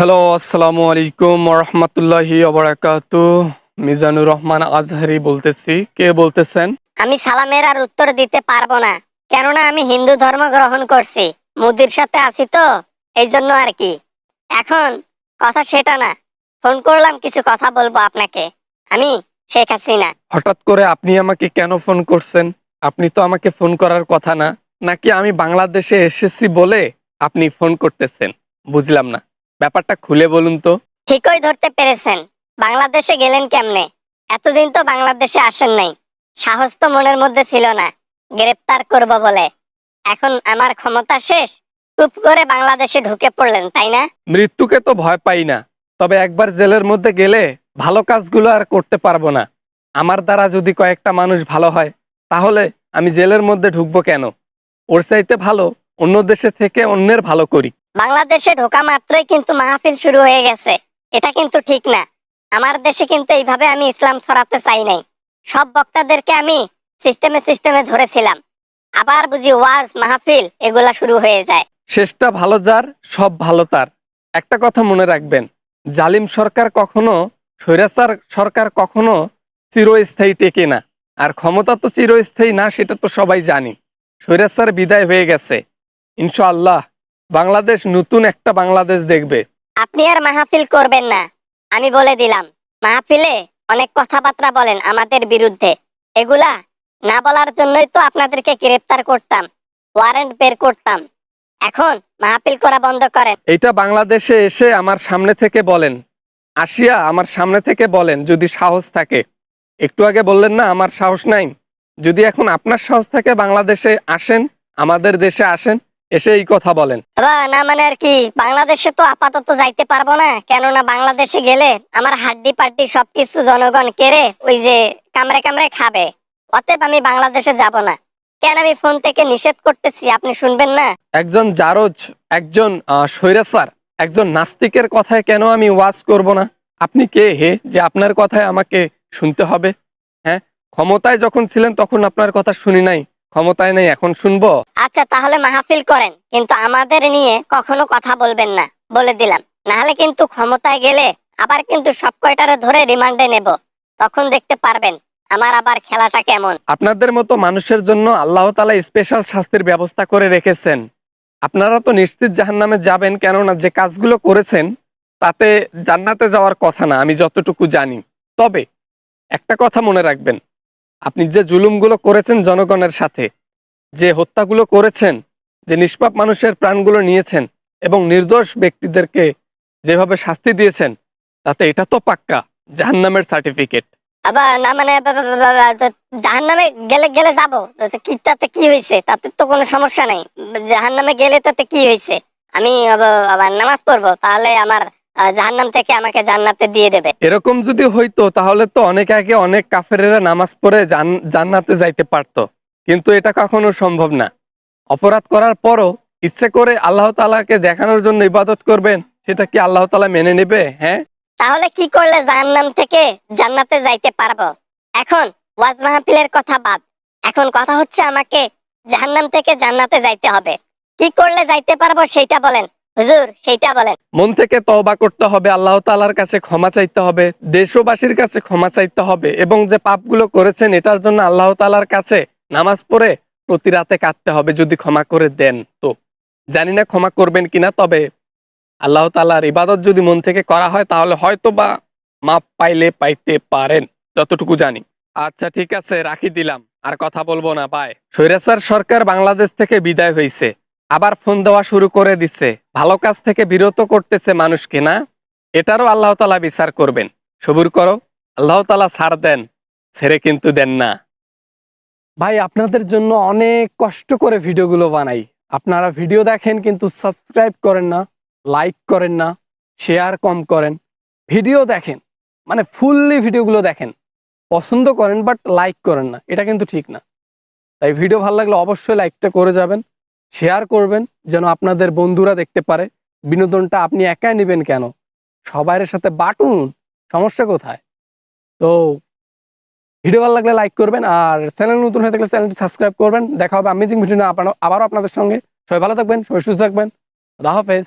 Hello, আসসালামু আলাইকুম রহমতুল্লাহি ওবারাকাতু। মিজানুর রহমান আজহারি বলতেছি। কে বলতেছেন? আমি সালামের আর উত্তর দিতে পারবো না, কেননা আমি হিন্দু ধর্ম গ্রহণ করছি। মোদির সাথে আছি তো, এই জন্য আর কি। এখন কথা সেটা না, ফোন করলাম কিছু কথা বলবো আপনাকে। আমি শেখ হাসিনা। হঠাৎ করে আপনি আমাকে কেন ফোন করছেন? আপনি তো আমাকে ফোন করার কথা না। নাকি আমি বাংলাদেশে এসেছি বলে আপনি ফোন করতেছেন? বুঝলাম না, ব্যাপারটা খুলে বলুন তো। ঠিকই ধরতে পেরেছেন। বাংলাদেশে গেলেন কেমনে? এতদিন তো বাংলাদেশে আসেন নাই, সাহস তো মনের মধ্যে ছিল না গ্রেপ্তার করব বলে। এখন আমার ক্ষমতা শেষ, চুপ করে বাংলাদেশে ঢুকে পড়লেন, তাই না? মৃত্যুকে তো ভয় পাই না, তবে একবার জেলের মধ্যে গেলে ভালো কাজগুলো আর করতে পারবো না। আমার দ্বারা যদি কয়েকটা মানুষ ভালো হয়, তাহলে আমি জেলের মধ্যে ঢুকবো কেন? ওর চাইতে ভালো অন্য দেশে থেকে অন্যের ভালো করি। বাংলাদেশে ঢোকা মাত্রই কিন্তু মাহফিল শুরু হয়ে গেছে। এটা কিন্তু ঠিক না। আমার দেশে কিন্তু এইভাবে আমি ইসলাম ছড়াতে চাই নাই। সব বক্তাদেরকে আমি সিস্টেমে সিস্টেমে ধরেছিলাম, আবার বুঝি ওয়াজ মাহফিল এগুলা শুরু হয়ে যায়। শেষটা ভালো যার, সব ভালো তার। একটা কথা মনে রাখবেন, জালিম সরকার কখনো, স্বৈরাচার সরকার কখনো চিরস্থায়ী টেকে না। আর ক্ষমতা তো চিরস্থায়ী না, সেটা তো সবাই জানি। স্বৈরাচার বিদায় হয়ে গেছে, ইনশাআল্লাহ বাংলাদেশ নতুন একটা বাংলাদেশ দেখবে। আপনি আর মাহফিল করবেন না, আমি বলে দিলাম। মাহফিলে অনেক কথাবার্তা বলেন আমাদের বিরুদ্ধে, এগুলা না বলার জন্যই তো আপনাদেরকে গ্রেফতার করতাম, ওয়ারেন্ট বের করতাম। এখন মাহফিল করা বন্ধ করেন। এটা বাংলাদেশে এসে আমার সামনে থেকে বলেন, আসিয়া আমার সামনে থেকে বলেন যদি সাহস থাকে। একটু আগে বললেন না আমার সাহস নাই? যদি এখন আপনার সাহস থাকে বাংলাদেশে আসেন, আমাদের দেশে আসেন, এসে এই কথা বলেন। না মানে আর কি, বাংলাদেশে তো আপাতত যাইতে পারবো না, কেননা বাংলাদেশে গেলে আমার হাড্ডি পাড্ডি সবকিছু জনগণ কেড়ে ওই যে কামড়ে কামড়ে খাবে। অতএব আমি বাংলাদেশে যাব না। কেন আমি ফোন থেকে নিষেধ করতেছি, আপনি শুনবেন না? একজন জারজ, একজন স্বৈরাচার, একজন নাস্তিকের কথায় কেন আমি ওয়াজ করব না? আপনি কে হে যে আপনার কথায় আমাকে শুনতে হবে? হ্যাঁ, ক্ষমতায় যখন ছিলেন তখন আপনার কথা শুনি নাই, ক্ষমতায় নেই এখন শুনবো? আচ্ছা তাহলে মাহফিল করেন, কিন্তু আমাদের নিয়ে কখনো কথা বলবেন না, বলে দিলাম। নাহলে কিন্তু ক্ষমতায় গেলে আবার কিন্তু সব কয়টারে ধরে রিমান্ডে নেব। তখন দেখতে পারবেন আমার আবার খেলাটা কেমন। আপনাদের মতো মানুষের জন্য আল্লাহ তাআলা স্পেশাল শাস্তির ব্যবস্থা করে রেখেছেন। আপনারা তো নিশ্চিত জাহান্নামে যাবেন, কেননা যে কাজগুলো করেছেন তাতে জান্নাতে যাওয়ার কথা না, আমি যতটুকু জানি। তবে একটা কথা মনে রাখবেন, আপনি যে জুলুমগুলো করেছেন জনগণের সাথে, যে হত্যাগুলো করেছেন, যে নিষ্পাপ মানুষের প্রাণগুলো নিয়েছেন এবং নির্দোষ ব্যক্তিদেরকে যেভাবে শাস্তি দিয়েছেন, তাতে এটা তো পাক্কা জাহান্নামের সার্টিফিকেট। আবার না মানে জাহান্নামে গেলে গেলে যাবো তো কি, তাতে কি হয়েছে? তাতে তো কোনো সমস্যা নাই। জাহান্নামে গেলে তাতে কি হয়েছে? আমি আবার নামাজ পড়বো, তাহলে আমার জাহান্নাম থেকে আমাকে জান্নাতে দিয়ে দেবে। এরকম যদি হইতো তাহলে তো অনেক আগে অনেক কাফেরেরা নামাজ পড়ে জান্নাতে যাইতে পারতো, কিন্তু এটা কখনো সম্ভব না। অপরাধ করার পরও ইচ্ছে করে আল্লাহ তাআলাকে দেখানোর জন্য ইবাদত করবেন, সেটা কি আল্লাহ তাআলা মেনে নেবে? হ্যাঁ, তাহলে কি করলে জাহান্নাম থেকে জান্নাতে যাইতে পারবো? এখন ওয়াজ মাহফিলের কথা বাদ, এখন কথা হচ্ছে আমাকে জাহান্নাম থেকে জান্নাতে যাইতে হবে। কি করলে যাইতে পারবো সেইটা বলেন হুজুর, সেইটা বলেন। মন থেকে তওবা করতে হবে, আল্লাহ তাআলার কাছে ক্ষমা চাইতে হবে, দেশবাসীর কাছে ক্ষমা চাইতে হবে, এবং যে পাপগুলো করেছেন এটার জন্য আল্লাহ তাআলার কাছে নামাজ পড়ে প্রতি রাতে কাঁদতে হবে, যদি ক্ষমা করে দেন তো। জানি না ক্ষমা করবেন কিনা, তবে আল্লাহ তাআলার ইবাদত যদি মন থেকে করা হয় তাহলে হয়তো বা মাপ পাইলে পাইতে পারেন, যতটুকু জানি। আচ্ছা ঠিক আছে, রাখি দিলাম, আর কথা বলবো না, বাই। স্বৈরাচার সরকার বাংলাদেশ থেকে বিদায় হয়েছে, আবার ফোন দেওয়া শুরু করে দিচ্ছে, ভালো কাজ থেকে বিরত করতেছে মানুষকে না? এটারও আল্লাহ তাআলা বিচার করবেন, সবুর করো। আল্লাহ তাআলা ছাড় দেন, ছেড়ে কিন্তু দেন না। ভাই আপনাদের জন্য অনেক কষ্ট করে ভিডিওগুলো বানাই, আপনারা ভিডিও দেখেন কিন্তু সাবস্ক্রাইব করেন না, লাইক করেন না, শেয়ার কম করেন। ভিডিও দেখেন মানে ফুললি ভিডিওগুলো দেখেন, পছন্দ করেন বাট লাইক করেন না, এটা কিন্তু ঠিক না। তাই ভিডিও ভালো লাগলে অবশ্যই লাইকটা করে যাবেন, শেয়ার করবেন যেন আপনাদের বন্ধুরা দেখতে পারে। বিনোদনটা আপনি একাই নেবেন কেন, সবাইয়ের সাথে বাটুন, সমস্যা কোথায়? তো ভিডিও ভালো লাগলে লাইক করবেন, আর চ্যানেল নতুন হয়ে থাকলে চ্যানেলটি সাবস্ক্রাইব করবেন। দেখা হবে অ্যামেজিং ভিডিও নিয়ে আবারও আপনাদের সঙ্গে। সবাই ভালো থাকবেন, সবাই সুস্থ থাকবেন। আল্লাহ হাফেজ।